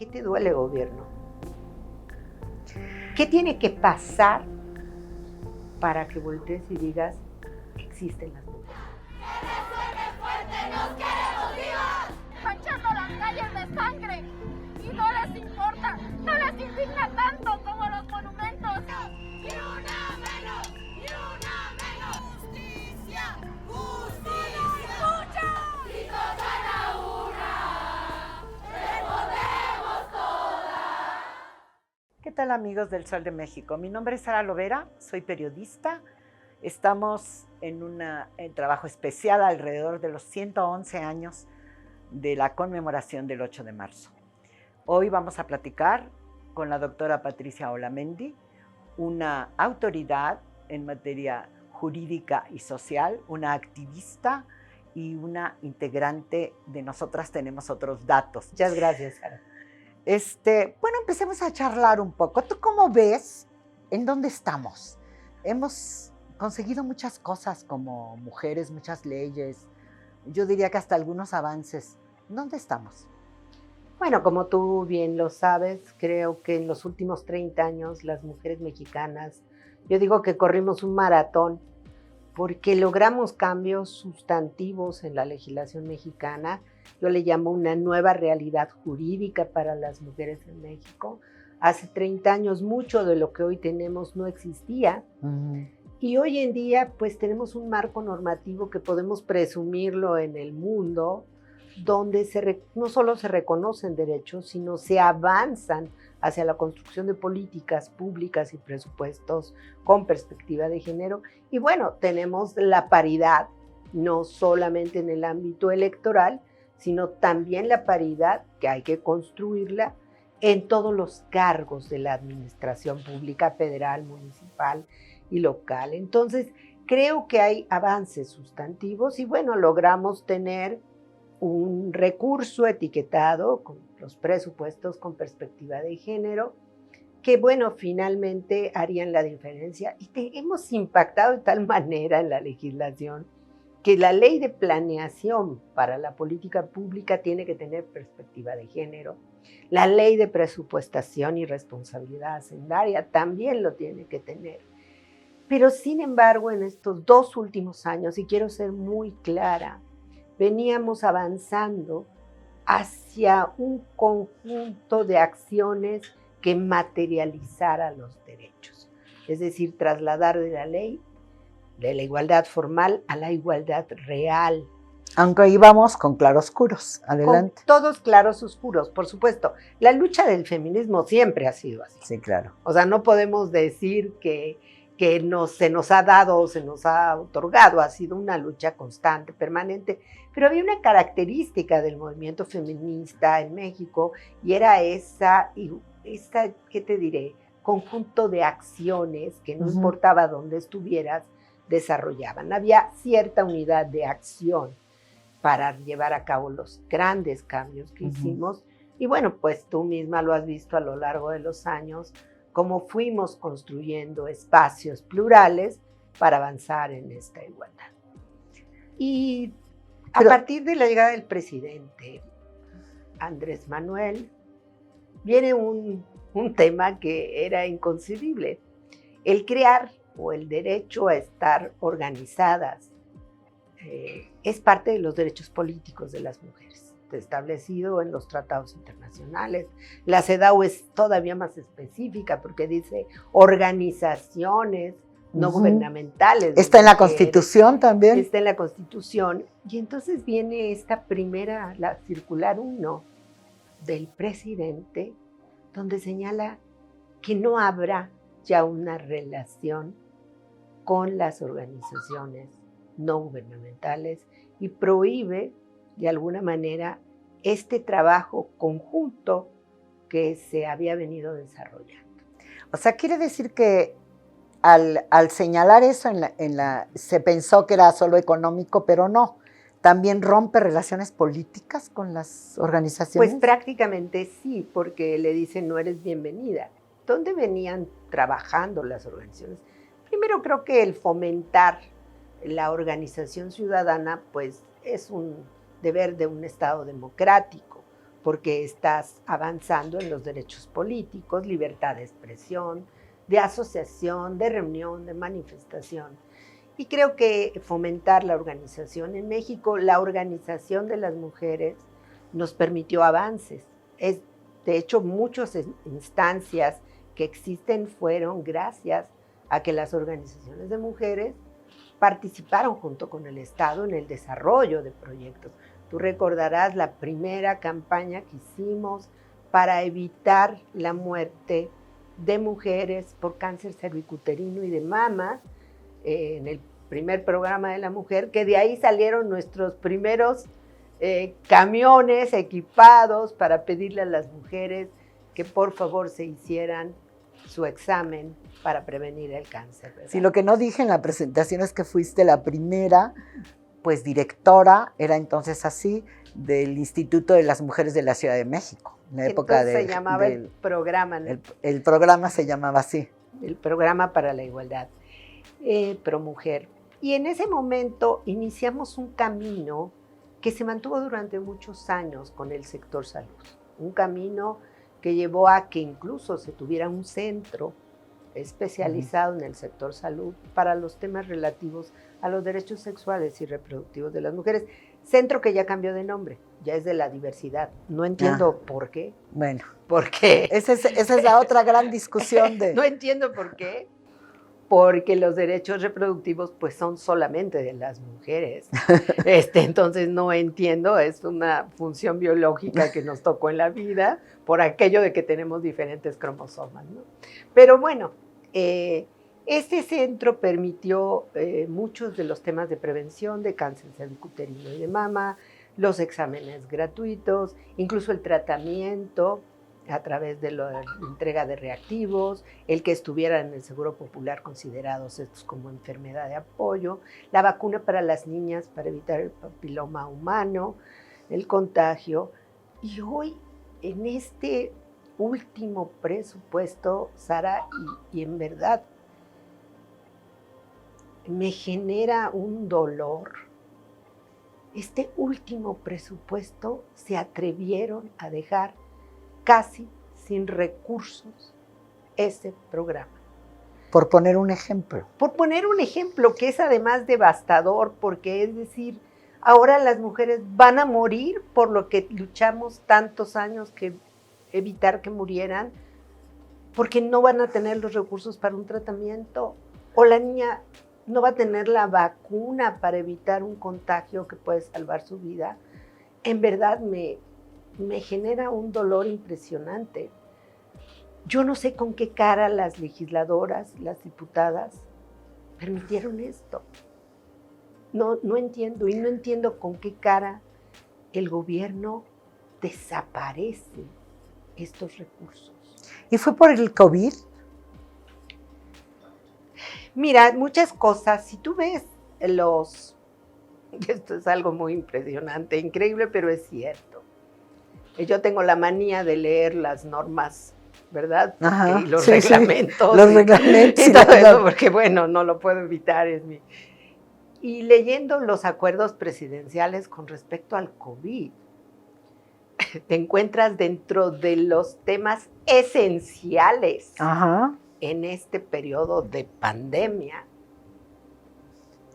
¿Qué te duele, gobierno? ¿Qué tiene que pasar para que voltees y digas que existen las mujeres? ¡Que resuene fuerte! ¡Nos queremos vivas! Manchando las calles de sangre y no les importa, no les indigna tanto como los monumentos. ¡Y una menos! ¡Y una menos! ¡Justicia! ¡Justicia! ¡Escucha! ¡Y toda la una! ¡Respondemos todas! ¿Qué tal, amigos del Sol de México? Mi nombre es Sara Lovera, soy periodista. Estamos en un trabajo especial alrededor de los 111 años de la conmemoración del 8 de marzo. Hoy vamos a platicar con la doctora Patricia Olamendi, una autoridad en materia jurídica y social, una activista y una integrante de Nosotras Tenemos Otros Datos. Muchas gracias, Sara. Bueno, empecemos a charlar un poco. ¿Tú cómo ves en dónde estamos? Hemos conseguido muchas cosas como mujeres, muchas leyes, yo diría que hasta algunos avances. ¿Dónde estamos? Bueno, como tú bien lo sabes, creo que en los últimos 30 años las mujeres mexicanas, yo digo que corrimos un maratón porque logramos cambios sustantivos en la legislación mexicana. Yo le llamo una nueva realidad jurídica para las mujeres en México. Hace 30 años mucho de lo que hoy tenemos no existía. Y hoy en día pues tenemos un marco normativo que podemos presumirlo en el mundo, donde no solo se reconocen derechos, sino se avanzan hacia la construcción de políticas públicas y presupuestos con perspectiva de género. Y bueno, tenemos la paridad, no solamente en el ámbito electoral, sino también la paridad, que hay que construirla en todos los cargos de la administración pública, federal, municipal y local. Entonces, creo que hay avances sustantivos y bueno, logramos tener un recurso etiquetado con los presupuestos con perspectiva de género, que bueno, finalmente harían la diferencia. Y hemos impactado de tal manera en la legislación que la ley de planeación para la política pública tiene que tener perspectiva de género. La ley de presupuestación y responsabilidad hacendaria también lo tiene que tener. Pero sin embargo, en estos 2 últimos años, y quiero ser muy clara, veníamos avanzando hacia un conjunto de acciones que materializara los derechos. Es decir, trasladar de la ley, de la igualdad formal a la igualdad real. Aunque íbamos con claroscuros. Adelante. Con todos claros oscuros, por supuesto. La lucha del feminismo siempre ha sido así. Sí, claro. O sea, no podemos decir que se nos ha dado o se nos ha otorgado, ha sido una lucha constante, permanente, pero había una característica del movimiento feminista en México y era esa, ¿qué te diré?, conjunto de acciones que no importaba dónde estuvieras, desarrollaban. Había cierta unidad de acción para llevar a cabo los grandes cambios que hicimos y bueno, pues tú misma lo has visto a lo largo de los años, cómo fuimos construyendo espacios plurales para avanzar en esta igualdad. Y a partir de la llegada del presidente Andrés Manuel, viene un tema que era inconcebible, el crear o el derecho a estar organizadas. Es parte de los derechos políticos de las mujeres, establecido en los tratados internacionales. La CEDAW es todavía más específica porque dice organizaciones no gubernamentales. ¿Está en la Constitución también? Está en la Constitución. Y entonces viene esta primera, la circular 1 del presidente, donde señala que no habrá ya una relación con las organizaciones no gubernamentales y prohíbe de alguna manera este trabajo conjunto que se había venido desarrollando. O sea, quiere decir que al señalar eso se pensó que era solo económico, pero no. ¿También rompe relaciones políticas con las organizaciones? Pues prácticamente sí, porque le dicen no eres bienvenida. ¿Dónde venían trabajando las organizaciones? Primero creo que el fomentar la organización ciudadana pues es un deber de un Estado democrático. porque estás avanzando en los derechos políticos, libertad de expresión, de asociación, de reunión, de manifestación. Y creo que fomentar la organización en México, la organización de las mujeres nos permitió avances. De hecho, muchas instancias que existen fueron gracias a que las organizaciones de mujeres participaron junto con el Estado en el desarrollo de proyectos. Tú recordarás la primera campaña que hicimos para evitar la muerte de mujeres por cáncer cervicuterino y de mama, en el primer programa de la mujer, que de ahí salieron nuestros primeros camiones equipados para pedirle a las mujeres que por favor se hicieran su examen para prevenir el cáncer, ¿verdad? Sí, lo que no dije en la presentación es que fuiste la primera, pues directora, era entonces así, del Instituto de las Mujeres de la Ciudad de México. En la época se llamaba el programa, ¿no? El programa se llamaba así. El programa para la igualdad ProMujer. Y en ese momento iniciamos un camino que se mantuvo durante muchos años con el sector salud. Un camino que llevó a que incluso se tuviera un centro especializado en el sector salud para los temas relativos a los derechos sexuales y reproductivos de las mujeres. Centro que ya cambió de nombre, ya es de la diversidad. No entiendo por qué. Bueno, ¿Por qué? Esa es la otra gran discusión de... No entiendo por qué. Porque los derechos reproductivos pues son solamente de las mujeres. Entonces no entiendo, es una función biológica que nos tocó en la vida por aquello de que tenemos diferentes cromosomas, ¿no? Pero bueno, este centro permitió muchos de los temas de prevención de cáncer cervicuterino y de mama, los exámenes gratuitos, incluso el tratamiento a través de la entrega de reactivos, el que estuvieran en el Seguro Popular considerados estos como enfermedad de apoyo, la vacuna para las niñas para evitar el papiloma humano, el contagio. Y hoy, en este último presupuesto, Sara, y en verdad me genera un dolor, este último presupuesto se atrevieron a dejar casi sin recursos ese programa. Por poner un ejemplo. Por poner un ejemplo que es además devastador, porque es decir, ahora las mujeres van a morir por lo que luchamos tantos años que evitar que murieran, porque no van a tener los recursos para un tratamiento, o la niña no va a tener la vacuna para evitar un contagio que puede salvar su vida. En verdad me genera un dolor impresionante. Yo no sé con qué cara las legisladoras, las diputadas, permitieron esto. No entiendo, y no entiendo con qué cara el gobierno desaparece estos recursos. ¿Y fue por el COVID? Mira, muchas cosas. Si tú ves esto es algo muy impresionante, increíble, pero es cierto. Yo tengo la manía de leer las normas, ¿verdad? Ajá, y los sí, reglamentos. Sí. Los reglamentos. Y todo eso, porque bueno, no lo puedo evitar. Y leyendo los acuerdos presidenciales con respecto al COVID, te encuentras dentro de los temas esenciales en este periodo de pandemia.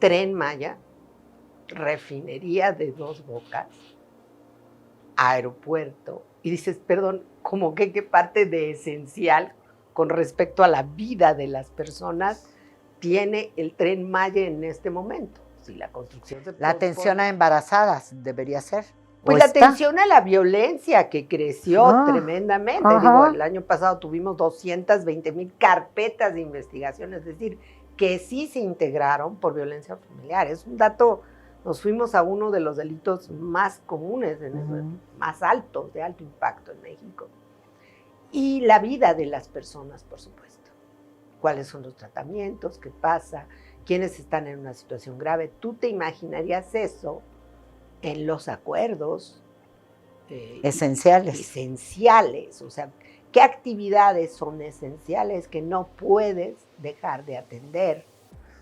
Tren Maya, refinería de Dos Bocas, aeropuerto, y dices, perdón, ¿cómo que qué parte de esencial con respecto a la vida de las personas tiene el Tren Maya en este momento? Si la construcción se La atención a embarazadas debería ser. Pues la atención a la violencia que creció tremendamente. Digo, el año pasado tuvimos 220,000 carpetas de investigación, es decir, que sí se integraron por violencia familiar. Es un dato. Nos fuimos a uno de los delitos más comunes, más altos, de alto impacto en México. Y la vida de las personas, por supuesto. ¿Cuáles son los tratamientos? ¿Qué pasa? ¿Quiénes están en una situación grave? ¿Tú te imaginarías eso en los acuerdos? Esenciales. Esenciales. O sea, ¿qué actividades son esenciales que no puedes dejar de atender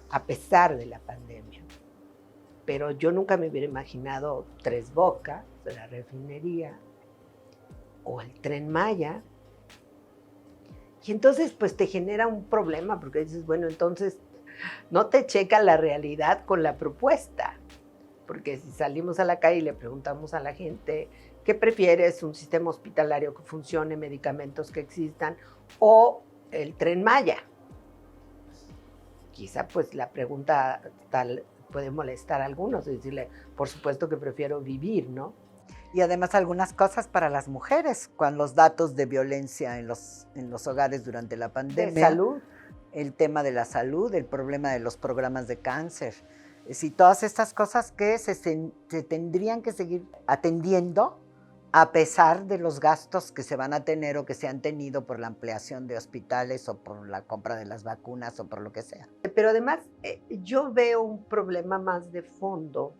a pesar de la pandemia? Pero yo nunca me hubiera imaginado Tres Bocas, de la refinería, o el Tren Maya. Y entonces pues te genera un problema porque dices, bueno, entonces no te checa la realidad con la propuesta. Porque si salimos a la calle y le preguntamos a la gente, ¿qué prefieres? ¿Un sistema hospitalario que funcione, medicamentos que existan o el Tren Maya? Quizá pues la pregunta tal puede molestar a algunos, decirle, por supuesto que prefiero vivir, ¿no? Y además algunas cosas para las mujeres, con los datos de violencia en los hogares durante la pandemia. De salud. El tema de la salud, el problema de los programas de cáncer. Y todas estas cosas que se tendrían que seguir atendiendo a pesar de los gastos que se van a tener o que se han tenido por la ampliación de hospitales o por la compra de las vacunas o por lo que sea. Pero además yo veo un problema más de fondo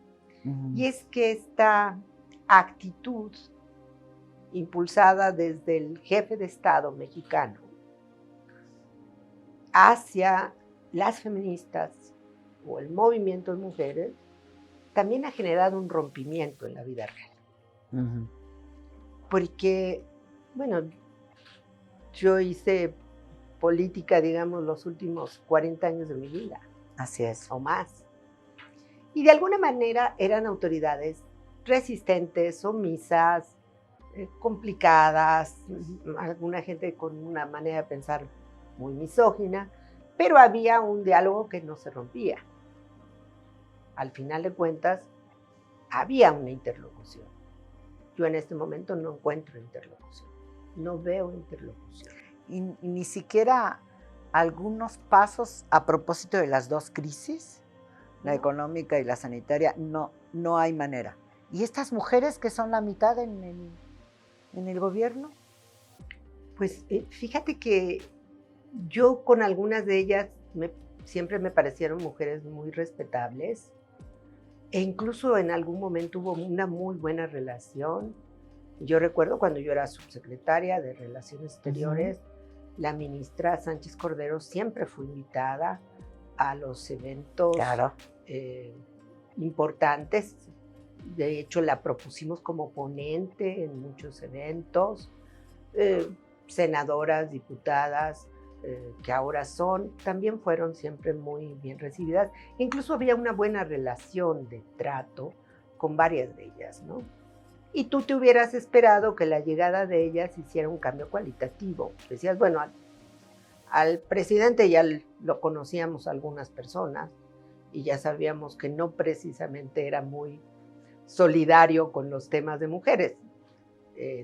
y es que esta actitud impulsada desde el jefe de Estado mexicano hacia las feministas o el movimiento de mujeres también ha generado un rompimiento en la vida real. Porque, bueno, yo hice política, digamos, los últimos 40 años de mi vida. Así es. O más. Y de alguna manera eran autoridades resistentes, omisas, complicadas, alguna gente con una manera de pensar muy misógina, pero había un diálogo que no se rompía. Al final de cuentas, había una interlocución. Yo en este momento no encuentro interlocución, no veo interlocución. Y ni siquiera algunos pasos a propósito de las dos crisis, la económica y la sanitaria, no hay manera. ¿Y estas mujeres que son la mitad en el gobierno? Pues fíjate que yo con algunas de ellas siempre me parecieron mujeres muy respetables e incluso en algún momento hubo una muy buena relación. Yo recuerdo cuando yo era subsecretaria de Relaciones Exteriores, la ministra Sánchez Cordero siempre fue invitada a los eventos importantes. De hecho, la propusimos como ponente en muchos eventos. Senadoras, diputadas, que ahora son, también fueron siempre muy bien recibidas. Incluso había una buena relación de trato con varias de ellas, ¿no? Y tú te hubieras esperado que la llegada de ellas hiciera un cambio cualitativo. Decías, bueno, al presidente ya lo conocíamos algunas personas y ya sabíamos que no precisamente era muy solidario con los temas de mujeres.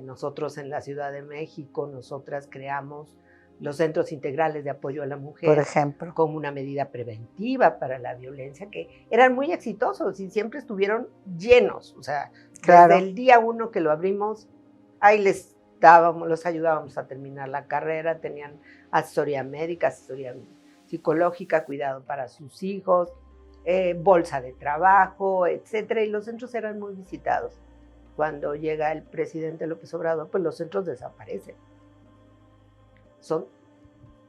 Nosotros en la Ciudad de México, nosotras creamos los centros integrales de apoyo a la mujer, por ejemplo, como una medida preventiva para la violencia, que eran muy exitosos y siempre estuvieron llenos. O sea, desde el día 1 que lo abrimos, ahí los ayudábamos a terminar la carrera, tenían asesoría médica, asesoría psicológica, cuidado para sus hijos, bolsa de trabajo, etcétera, y los centros eran muy visitados. Cuando llega el presidente López Obrador, pues los centros desaparecen. Son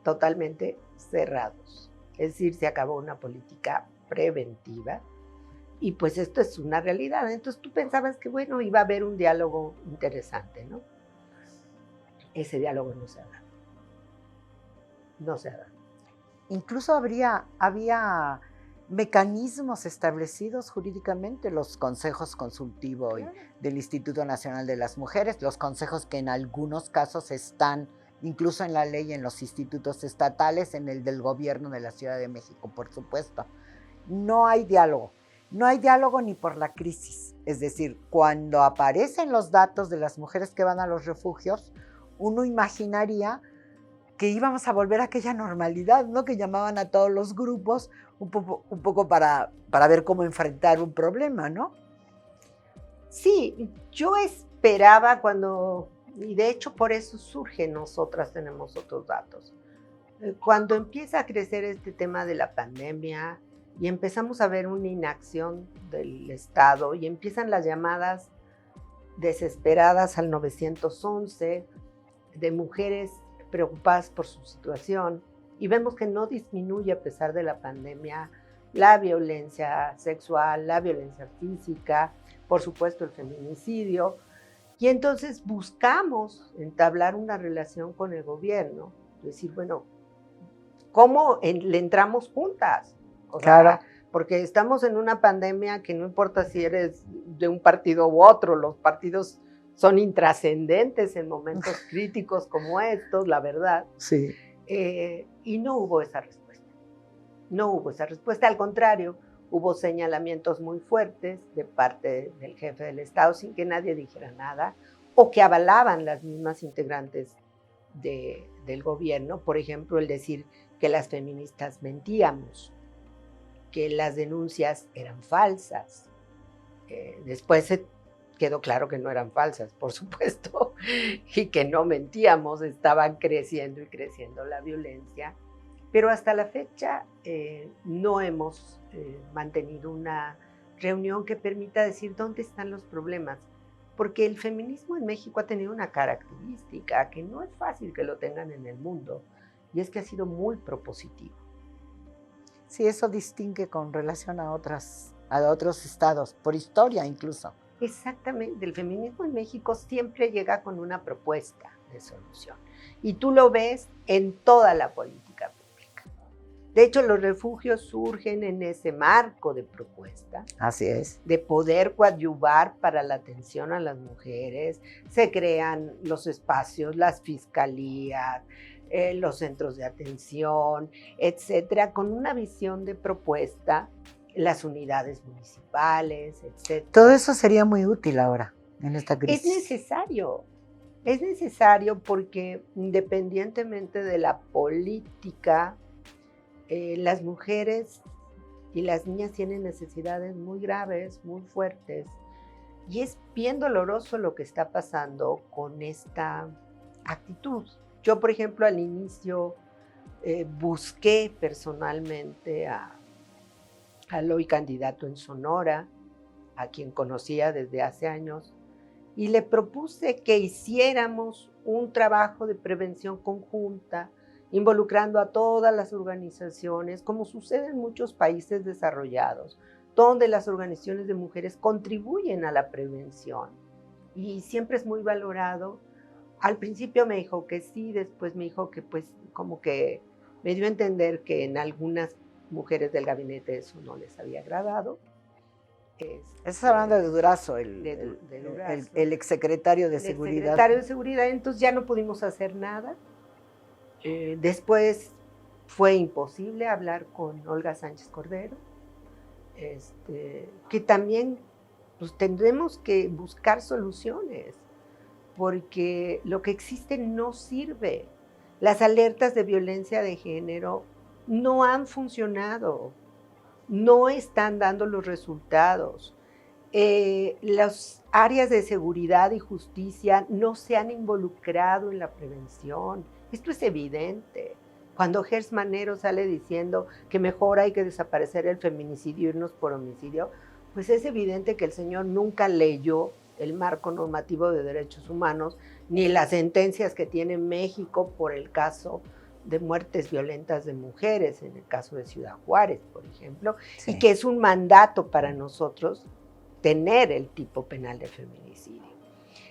totalmente cerrados. Es decir, se acabó una política preventiva y pues esto es una realidad. Entonces tú pensabas que, bueno, iba a haber un diálogo interesante, ¿no? Ese diálogo no se ha dado. No se ha dado. Incluso había mecanismos establecidos jurídicamente, los consejos consultivos del Instituto Nacional de las Mujeres, los consejos que en algunos casos están incluso en la ley, en los institutos estatales, en el del gobierno de la Ciudad de México, por supuesto. No hay diálogo ni por la crisis. Es decir, cuando aparecen los datos de las mujeres que van a los refugios, uno imaginaría que íbamos a volver a aquella normalidad, ¿no? Que llamaban a todos los grupos un poco para ver cómo enfrentar un problema, ¿no? Sí, yo esperaba y de hecho por eso surge Nosotras Tenemos Otros Datos. Cuando empieza a crecer este tema de la pandemia y empezamos a ver una inacción del Estado y empiezan las llamadas desesperadas al 911 de mujeres preocupadas por su situación y vemos que no disminuye a pesar de la pandemia la violencia sexual, la violencia física, por supuesto el feminicidio. Y entonces buscamos entablar una relación con el gobierno, decir, bueno, ¿cómo le entramos juntas? O Claro. sea, porque estamos en una pandemia que no importa si eres de un partido u otro, los partidos son intrascendentes en momentos críticos como estos, la verdad. Sí. Y no hubo esa respuesta. No hubo esa respuesta, al contrario, hubo señalamientos muy fuertes de parte del jefe del Estado sin que nadie dijera nada, o que avalaban las mismas integrantes del gobierno, por ejemplo, el decir que las feministas mentíamos, que las denuncias eran falsas. Después quedó claro que no eran falsas, por supuesto, y que no mentíamos, estaban creciendo y creciendo la violencia. Pero hasta la fecha no hemos mantenido una reunión que permita decir dónde están los problemas, porque el feminismo en México ha tenido una característica que no es fácil que lo tengan en el mundo, y es que ha sido muy propositivo. Sí, eso distingue con relación a otros estados, por historia incluso. Exactamente, el feminismo en México siempre llega con una propuesta de solución, y tú lo ves en toda la política pública. De hecho, los refugios surgen en ese marco de propuesta. Así es. De poder coadyuvar para la atención a las mujeres. Se crean los espacios, las fiscalías, los centros de atención, etcétera, con una visión de propuesta, las unidades municipales, etcétera. Todo eso sería muy útil ahora, en esta crisis. Es necesario porque independientemente de la política, las mujeres y las niñas tienen necesidades muy graves, muy fuertes, y es bien doloroso lo que está pasando con esta actitud. Yo, por ejemplo, al inicio busqué personalmente al hoy candidato en Sonora, a quien conocía desde hace años, y le propuse que hiciéramos un trabajo de prevención conjunta, involucrando a todas las organizaciones, como sucede en muchos países desarrollados, donde las organizaciones de mujeres contribuyen a la prevención. Y siempre es muy valorado. Al principio me dijo que sí, después me dijo que pues como que me dio a entender que en algunas mujeres del gabinete eso no les había agradado. Estás hablando de Durazo, de Durazo. El exsecretario de Seguridad. El secretario de Seguridad, entonces ya no pudimos hacer nada. Después fue imposible hablar con Olga Sánchez Cordero, que también pues, tendremos que buscar soluciones, porque lo que existe no sirve. Las alertas de violencia de género no han funcionado, no están dando los resultados. Las áreas de seguridad y justicia no se han involucrado en la prevención. Esto es evidente. Cuando Gers Manero sale diciendo que mejor hay que desaparecer el feminicidio y irnos por homicidio, pues es evidente que el señor nunca leyó el marco normativo de derechos humanos, ni las sentencias que tiene México por el caso de muertes violentas de mujeres, en el caso de Ciudad Juárez, por ejemplo, Sí. y que es un mandato para nosotros tener el tipo penal de feminicidio.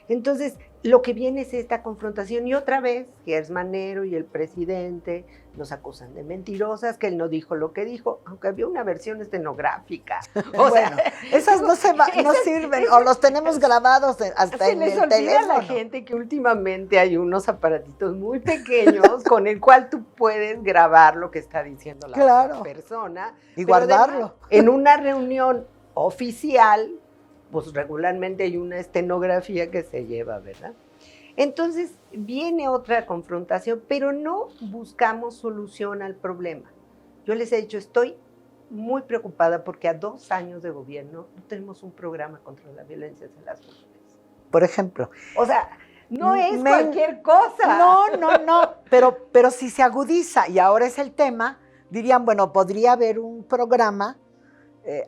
Entonces, lo que viene es esta confrontación, y otra vez, Gers Manero y el presidente nos acusan de mentirosas, que él no dijo lo que dijo, aunque había una versión estenográfica. O sea, esas no sirven, o los tenemos grabados hasta se en les el olvida teléfono. a la gente que últimamente hay unos aparatitos muy pequeños con el cual tú puedes grabar lo que está diciendo la Claro. otra persona. Y Pero guardarlo. además, en una reunión oficial, pues regularmente hay una estenografía que se lleva, ¿verdad? Entonces viene otra confrontación, pero no buscamos solución al problema. Yo les he dicho, estoy muy preocupada porque a 2 años de gobierno no tenemos un programa contra la violencia hacia las mujeres. Por ejemplo. O sea, no es cualquier cosa. No, pero si se agudiza y ahora es el tema, dirían, bueno, podría haber un programa,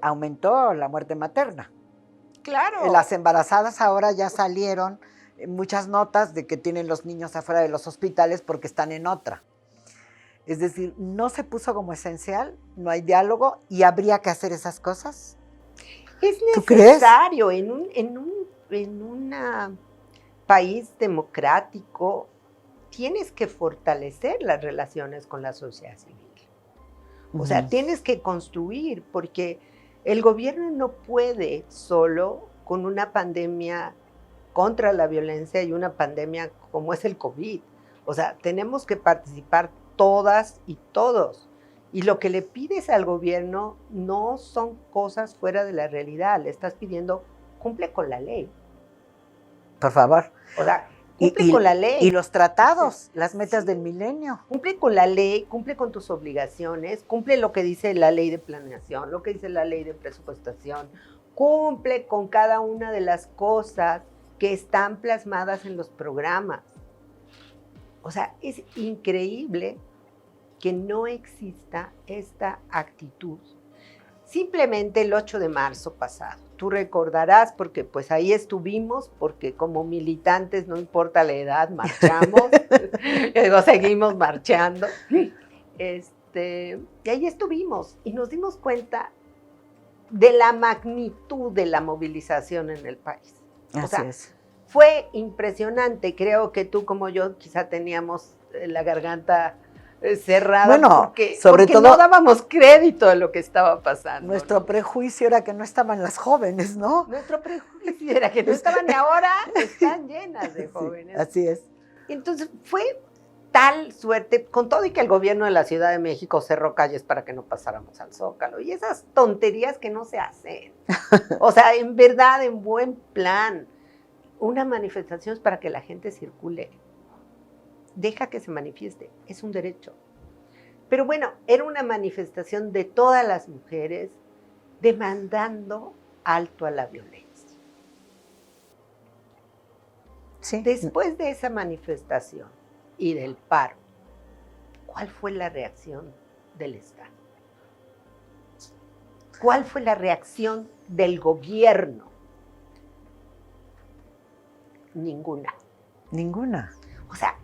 aumentó la muerte materna. Claro. Las embarazadas ahora ya salieron muchas notas de que tienen los niños afuera de los hospitales porque están en otra. Es decir, no se puso como esencial, no hay diálogo y habría que hacer esas cosas. Es ¿Tú crees? necesario en una país democrático, tienes que fortalecer las relaciones con la sociedad civil. O sea, tienes que construir, porque el gobierno no puede solo con una pandemia contra la violencia y una pandemia como es el COVID. O sea, tenemos que participar todas y todos. Y lo que le pides al gobierno no son cosas fuera de la realidad. Le estás pidiendo, cumple con la ley. Por favor. O sea, cumple con la ley. Y los tratados, las metas del milenio. Cumple con la ley, cumple con tus obligaciones, cumple lo que dice la ley de planeación, lo que dice la ley de presupuestación, cumple con cada una de las cosas que están plasmadas en los programas. O sea, es increíble que no exista esta actitud. Simplemente el 8 de marzo pasado, tú recordarás, porque pues ahí estuvimos, porque como militantes, no importa la edad, marchamos, seguimos marchando, y ahí estuvimos, y nos dimos cuenta de la magnitud de la movilización en el país. Así es. Fue impresionante, creo que tú como yo quizá teníamos la garganta cerrada, bueno, porque no dábamos crédito a lo que estaba pasando. Nuestro prejuicio era que no estaban las jóvenes, ¿no? Nuestro prejuicio era que no estaban y ahora están llenas de jóvenes. Sí, así es. Entonces fue tal suerte, con todo y que el gobierno de la Ciudad de México cerró calles para que no pasáramos al Zócalo, y esas tonterías que no se hacen. O sea, en verdad, en buen plan, una manifestación es para que la gente circule. Deja que se manifieste, es un derecho. Pero bueno, era una manifestación de todas las mujeres demandando alto a la violencia. Sí. Después de esa manifestación y del paro, ¿cuál fue la reacción del Estado? ¿Cuál fue la reacción del gobierno? Ninguna. Ninguna. O sea,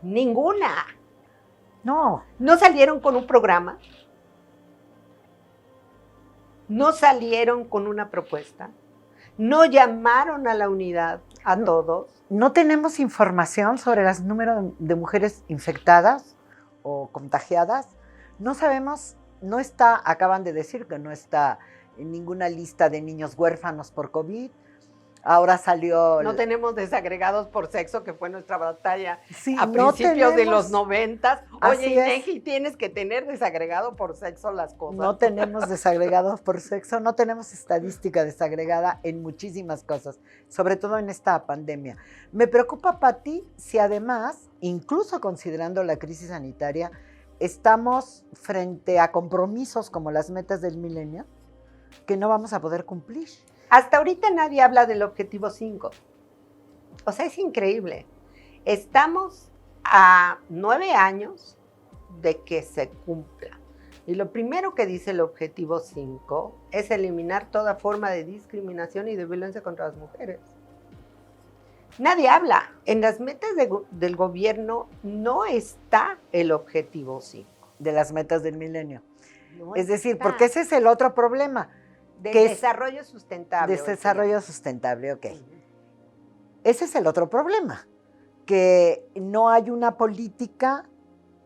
ninguna. No. No salieron con un programa. No salieron con una propuesta. No llamaron a la unidad a todos. No tenemos información sobre el número de mujeres infectadas o contagiadas. No sabemos, no está, acaban de decir que no está en ninguna lista de niños huérfanos por COVID. Ahora salió... No tenemos desagregados por sexo, que fue nuestra batalla sí, a principios de los 90. Oye, Así INEGI, tienes que tener desagregado por sexo las cosas. No tenemos desagregados por sexo, no tenemos estadística desagregada en muchísimas cosas, sobre todo en esta pandemia. Me preocupa, Pati, si además, incluso considerando la crisis sanitaria, estamos frente a compromisos como las metas del milenio que no vamos a poder cumplir. Hasta ahorita nadie habla del objetivo 5. O sea, es increíble. Estamos a 9 años de que se cumpla. Y lo primero que dice el objetivo 5 es eliminar toda forma de discriminación y de violencia contra las mujeres. Nadie habla. En las metas del gobierno no está el objetivo 5. De las metas del milenio. No es decir, está. porque ese es el otro problema. De desarrollo sustentable. Desarrollo sustentable, ok. Ese es el otro problema, que no hay una política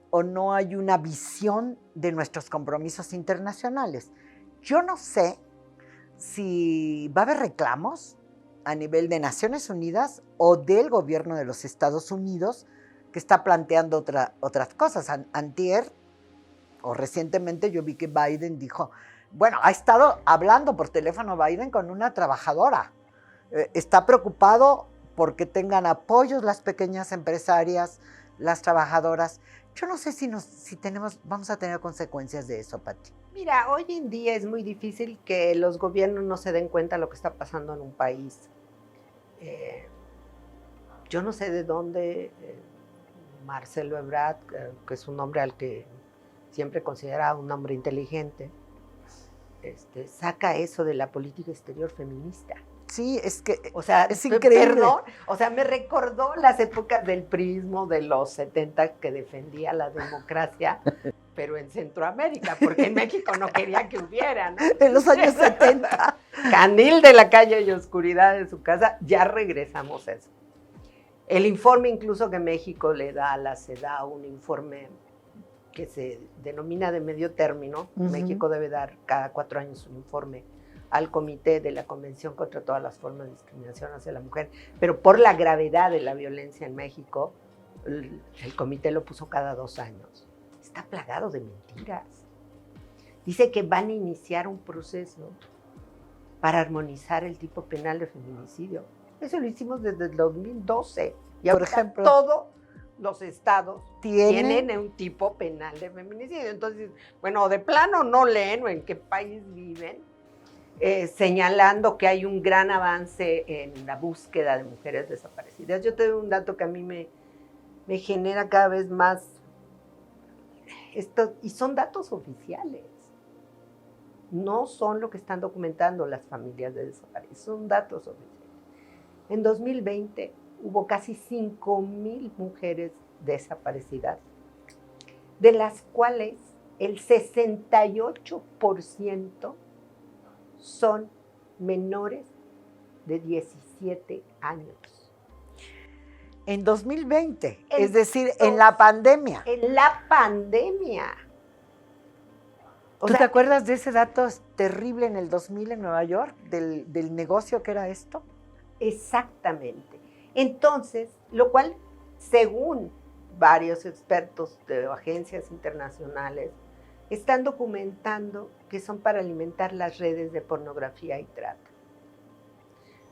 o no hay una visión de nuestros compromisos internacionales. Yo no sé si va a haber reclamos a nivel de Naciones Unidas o del gobierno de los Estados Unidos que está planteando otras cosas. Antier, o recientemente, yo vi que Biden dijo... Bueno, ha estado hablando por teléfono Biden con una trabajadora. Está preocupado porque tengan apoyos las pequeñas empresarias, las trabajadoras. Yo no sé si vamos a tener consecuencias de eso, Pati. Mira, hoy en día es muy difícil que los gobiernos no se den cuenta de lo que está pasando en un país. Yo no sé de dónde Marcelo Ebrard, que es un hombre al que siempre he considerado un hombre inteligente, saca eso de la política exterior feminista. Sí, es que o sea, es increíble. Perdón, o sea, me recordó las épocas del priismo de los 70 que defendía la democracia, pero en Centroamérica, porque en México no quería que hubiera, ¿no? En los años 70. Candil de la calle y oscuridad de su casa, ya regresamos a eso. El informe incluso que México le da a la CEDAW, un informe que se denomina de medio término. México debe dar cada 4 años un informe al Comité de la Convención contra todas las formas de discriminación hacia la mujer, pero por la gravedad de la violencia en México, el comité lo puso cada 2 años. Está plagado de mentiras. Dice que van a iniciar un proceso para armonizar el tipo penal de feminicidio. Eso lo hicimos desde el 2012. Y por ahora ejemplo, todos los estados ¿tienen tienen un tipo penal de feminicidio. Entonces, bueno, de plano no leen o en qué país viven, señalando que hay un gran avance en la búsqueda de mujeres desaparecidas. Yo te doy un dato que a mí me genera cada vez más esto, y son datos oficiales. No son lo que están documentando las familias de desaparecidos, son datos oficiales. En 2020 hubo casi 5,000 mujeres desaparecidas, de las cuales el 68% son menores de 17 años. En 2020, es decir, en la pandemia. En la pandemia. ¿Tú te acuerdas de ese dato terrible en el 2000 en Nueva York, del negocio que era esto? Exactamente. Entonces, lo cual, según varios expertos de agencias internacionales, están documentando que son para alimentar las redes de pornografía y trata.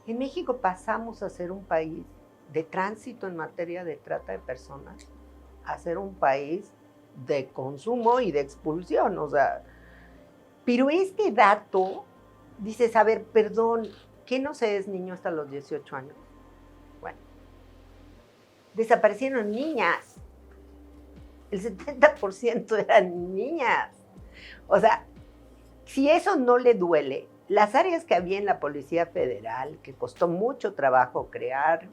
En México pasamos a ser un país de tránsito en materia de trata de personas a ser un país de consumo y de expulsión. O sea, pero este dato, dices, a ver, perdón, ¿qué no se es niño hasta los 18 años? Bueno, desaparecieron niñas. El 70% eran niñas. O sea, si eso no le duele, las áreas que había en la Policía Federal, que costó mucho trabajo crear,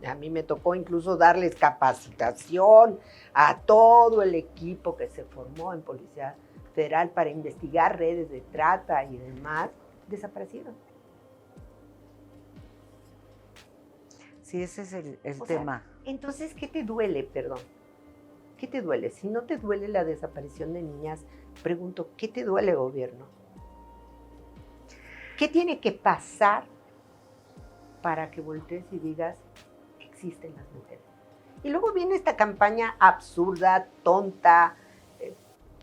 a mí me tocó incluso darles capacitación a todo el equipo que se formó en Policía Federal para investigar redes de trata y demás, desaparecieron. Sí, ese es el tema. Entonces, ¿qué te duele, perdón? ¿Qué te duele? Si no te duele la desaparición de niñas, pregunto, ¿qué te duele, gobierno? ¿Qué tiene que pasar para que voltees y digas, existen las mujeres? Y luego viene esta campaña absurda, tonta,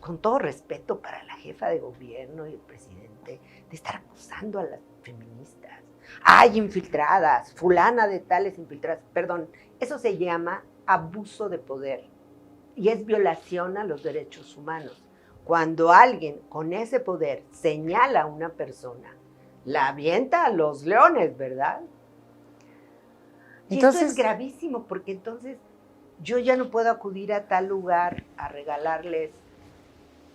con todo respeto para la jefa de gobierno y el presidente, de estar acusando a las feministas. Hay infiltradas, fulana de tales infiltradas. Perdón, eso se llama abuso de poder y es violación a los derechos humanos. Cuando alguien con ese poder señala a una persona, la avienta a los leones, ¿verdad? Y entonces, esto es gravísimo, porque entonces yo ya no puedo acudir a tal lugar a regalarles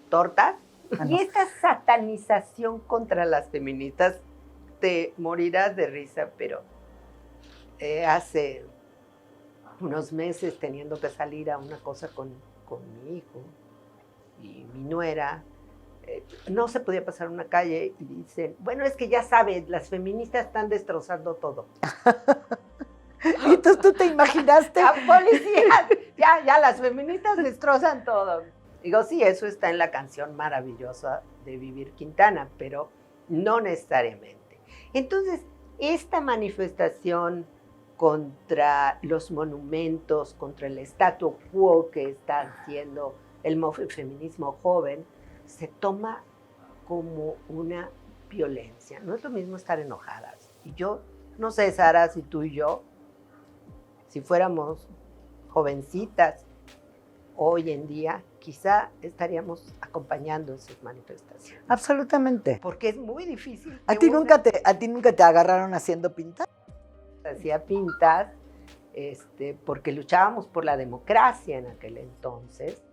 tortas. Ah, no. Y esta satanización contra las feministas, te morirás de risa, pero hace unos meses teniendo que salir a una cosa con mi hijo y mi nuera, no se podía pasar una calle y dicen, bueno, es que ya sabes, las feministas están destrozando todo. ¿Y entonces tú te imaginaste? La policía, ya las feministas destrozan todo. Digo, sí, eso está en la canción maravillosa de Vivir Quintana, pero no necesariamente. Entonces, esta manifestación contra los monumentos, contra el statu quo que está haciendo el feminismo joven, se toma como una violencia. No es lo mismo estar enojadas. Y yo, no sé, Sara, si tú y yo, si fuéramos jovencitas hoy en día, quizá estaríamos acompañando esas manifestaciones. Absolutamente. Porque es muy difícil. ¿A ti nunca te agarraron haciendo pintas? Hacía pintas, porque luchábamos por la democracia en aquel entonces,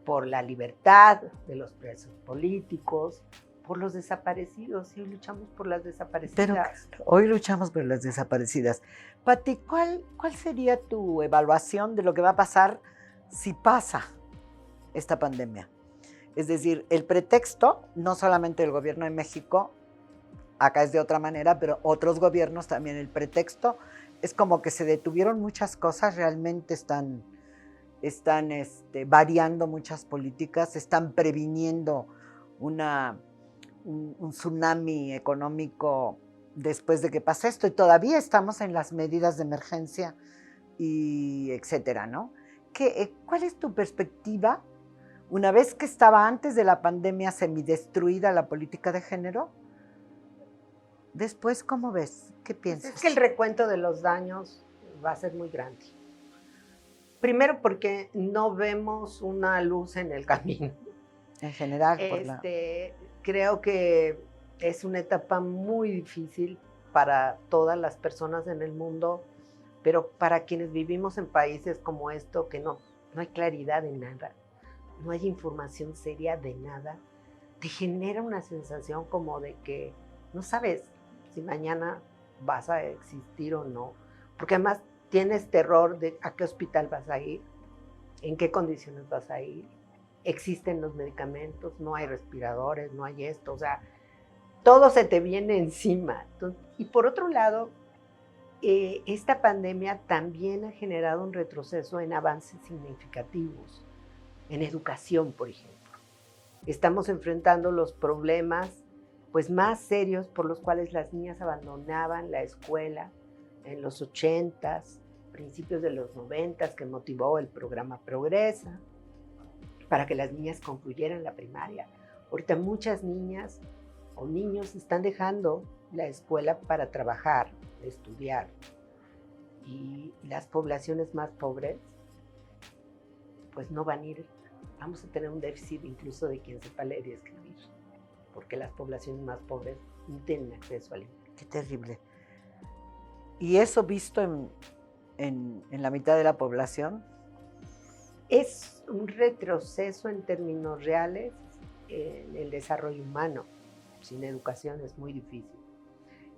por la libertad de los presos políticos, por los desaparecidos, y hoy luchamos por las desaparecidas. Pero hoy luchamos por las desaparecidas. Pati, ¿cuál sería tu evaluación de lo que va a pasar si pasa esta pandemia? Es decir, el pretexto, no solamente el gobierno de México, acá es de otra manera, pero otros gobiernos también, el pretexto es como que se detuvieron muchas cosas, realmente están variando muchas políticas, están previniendo un tsunami económico después de que pase esto, y todavía estamos en las medidas de emergencia y etcétera, ¿no? ¿Cuál es tu perspectiva una vez que estaba antes de la pandemia semidestruida la política de género? Después, ¿cómo ves? ¿Qué piensas? Es que el recuento de los daños va a ser muy grande. Primero porque no vemos una luz en el camino. En general, creo que es una etapa muy difícil para todas las personas en el mundo, pero para quienes vivimos en países como esto, que no hay claridad de nada, no hay información seria de nada, te genera una sensación como de que no sabes si mañana vas a existir o no, porque además tienes terror de a qué hospital vas a ir, en qué condiciones vas a ir, existen los medicamentos, no hay respiradores, no hay esto, o sea, todo se te viene encima. Entonces, y por otro lado, esta pandemia también ha generado un retroceso en avances significativos, en educación, por ejemplo. Estamos enfrentando los problemas pues, más serios por los cuales las niñas abandonaban la escuela en los 80s, principios de los 90s, que motivó el programa Progresa, para que las niñas concluyeran la primaria. Ahorita muchas niñas o niños están dejando la escuela para trabajar, estudiar. Y las poblaciones más pobres, pues no van a ir. Vamos a tener un déficit incluso de quien sepa leer y escribir, porque las poblaciones más pobres no tienen acceso al internet. Qué terrible. ¿Y eso visto en la mitad de la población? Es un retroceso en términos reales en el desarrollo humano. Sin educación es muy difícil.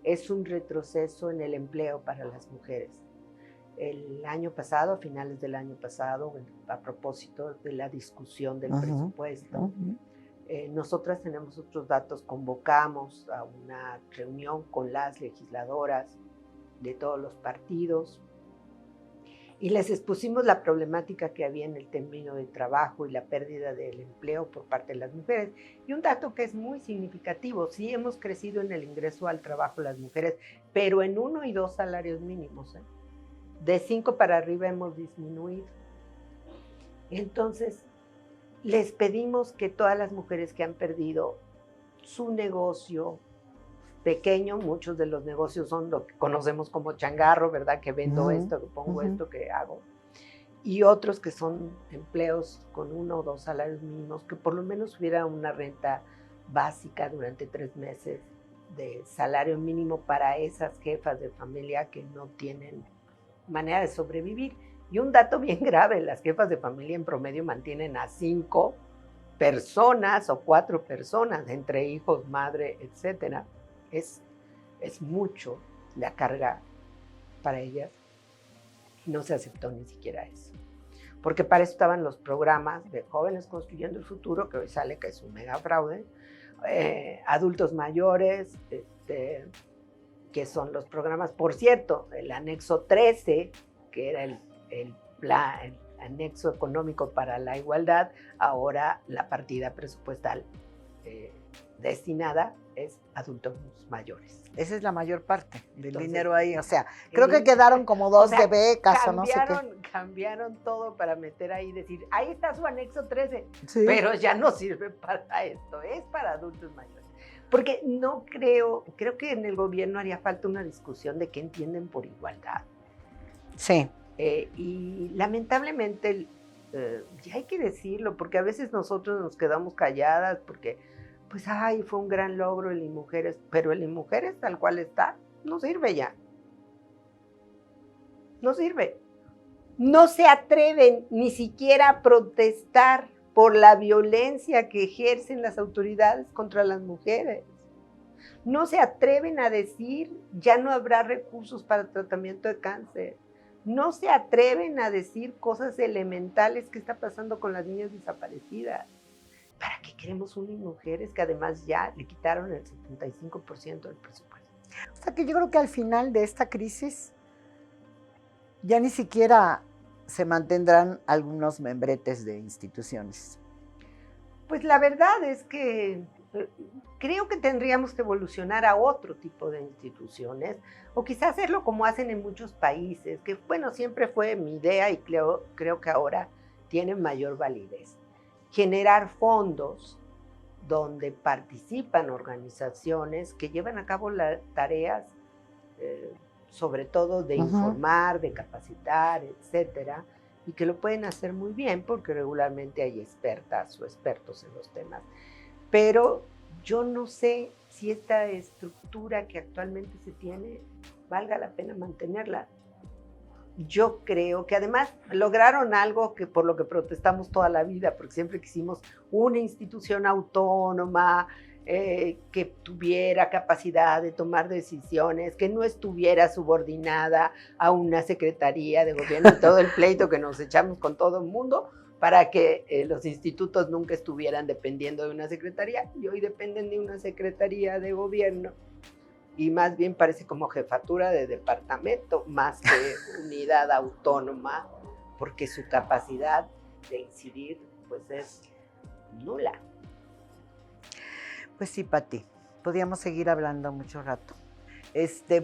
Es un retroceso en el empleo para las mujeres. El año pasado, a finales del año pasado, a propósito de la discusión del presupuesto, nosotras tenemos otros datos, convocamos a una reunión con las legisladoras de todos los partidos y les expusimos la problemática que había en el término del trabajo y la pérdida del empleo por parte de las mujeres. Y un dato que es muy significativo, sí hemos crecido en el ingreso al trabajo las mujeres, pero en 1 y 2 salarios mínimos, de 5 para arriba hemos disminuido. Entonces, les pedimos que todas las mujeres que han perdido su negocio pequeño, muchos de los negocios son lo que conocemos como changarro, ¿verdad? Que vendo esto, que pongo esto, que hago. Y otros que son empleos con 1 o 2 salarios mínimos, que por lo menos hubiera una renta básica durante 3 meses de salario mínimo para esas jefas de familia que no tienen manera de sobrevivir. Y un dato bien grave, las jefas de familia en promedio mantienen a 5 personas o 4 personas, entre hijos, madre, etcétera. Es mucho la carga para ellas. No se aceptó ni siquiera eso. Porque para eso estaban los programas de Jóvenes Construyendo el Futuro, que hoy sale que es un mega fraude, adultos mayores, que son los programas, por cierto, el anexo 13, que era el anexo económico para la igualdad, ahora la partida presupuestal destinada es adultos mayores. Esa es la mayor parte del dinero ahí, o sea, creo que quedaron como 2 de becas o no sé qué. Cambiaron todo para meter ahí, decir, ahí está su anexo 13, sí, pero ya no sirve para esto, es para adultos mayores. Porque no creo que en el gobierno haría falta una discusión de qué entienden por igualdad. Sí. Y lamentablemente, ya hay que decirlo, porque a veces nosotros nos quedamos calladas, porque pues, fue un gran logro el INMujeres, pero el INMujeres tal cual está, no sirve ya. No sirve. No se atreven ni siquiera a protestar por la violencia que ejercen las autoridades contra las mujeres. No se atreven a decir, ya no habrá recursos para tratamiento de cáncer. No se atreven a decir cosas elementales que está pasando con las niñas desaparecidas. ¿Para qué queremos un INMujeres que además ya le quitaron el 75% del presupuesto? O sea que yo creo que al final de esta crisis ya ni siquiera se mantendrán algunos membretes de instituciones. Pues la verdad es que creo que tendríamos que evolucionar a otro tipo de instituciones o quizás hacerlo como hacen en muchos países, que bueno, siempre fue mi idea y creo que ahora tiene mayor validez. Generar fondos donde participan organizaciones que llevan a cabo las tareas, sobre todo de informar, de capacitar, etcétera, y que lo pueden hacer muy bien porque regularmente hay expertas o expertos en los temas. Pero yo no sé si esta estructura que actualmente se tiene valga la pena mantenerla. Yo creo que además lograron algo que por lo que protestamos toda la vida, porque siempre quisimos una institución autónoma, que tuviera capacidad de tomar decisiones, que no estuviera subordinada a una secretaría de gobierno y todo el pleito que nos echamos con todo el mundo para que los institutos nunca estuvieran dependiendo de una secretaría y hoy dependen de una secretaría de gobierno y más bien parece como jefatura de departamento más que unidad autónoma porque su capacidad de incidir pues es nula. Pues sí, Pati, podríamos seguir hablando mucho rato,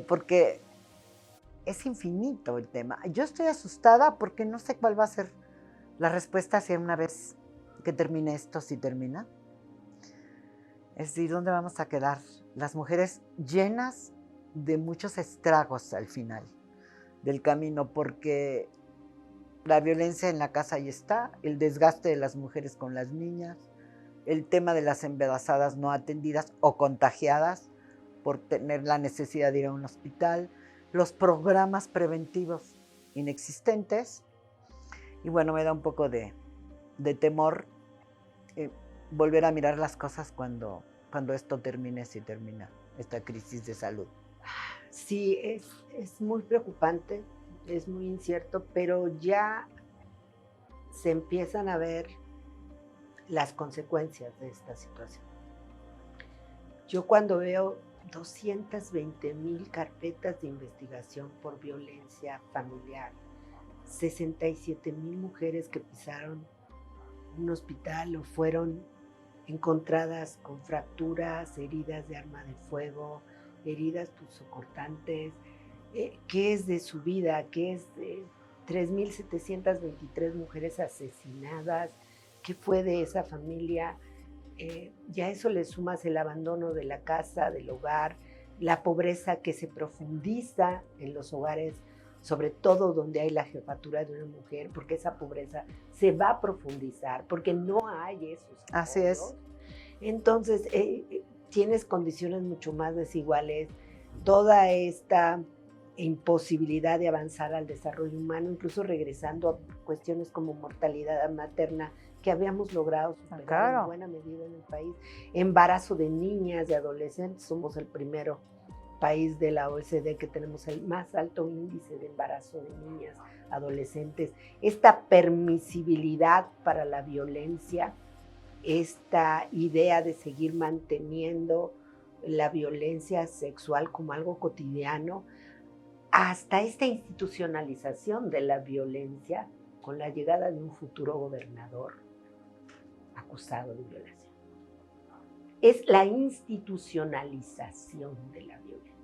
porque es infinito el tema. Yo estoy asustada porque no sé cuál va a ser la respuesta hacia una vez que termine esto, si termina. Es decir, ¿dónde vamos a quedar? Las mujeres llenas de muchos estragos al final del camino, porque la violencia en la casa ahí está, el desgaste de las mujeres con las niñas, el tema de las embarazadas no atendidas o contagiadas por tener la necesidad de ir a un hospital, los programas preventivos inexistentes. Y bueno, me da un poco de temor volver a mirar las cosas cuando esto termine, si termina esta crisis de salud. Sí, es muy preocupante, es muy incierto, pero ya se empiezan a ver las consecuencias de esta situación. Yo cuando veo 220,000 carpetas de investigación por violencia familiar, 67,000 mujeres que pisaron un hospital o fueron encontradas con fracturas, heridas de arma de fuego, heridas punzocortantes, qué es de su vida, qué es de 3,723 mujeres asesinadas, qué fue de esa familia. Ya eso le sumas el abandono de la casa, del hogar, la pobreza que se profundiza en los hogares, sobre todo donde hay la jefatura de una mujer, porque esa pobreza se va a profundizar, porque no hay esos apoyos. Así es. Entonces, tienes condiciones mucho más desiguales, toda esta imposibilidad de avanzar al desarrollo humano, incluso regresando a cuestiones como mortalidad materna, que habíamos logrado superar en buena medida en el país. Embarazo de niñas, de adolescentes, somos el primero país de la OECD que tenemos el más alto índice de embarazo de niñas, adolescentes. Esta permisibilidad para la violencia, esta idea de seguir manteniendo la violencia sexual como algo cotidiano, hasta esta institucionalización de la violencia con la llegada de un futuro gobernador acusado de violación. Es la institucionalización de la violencia.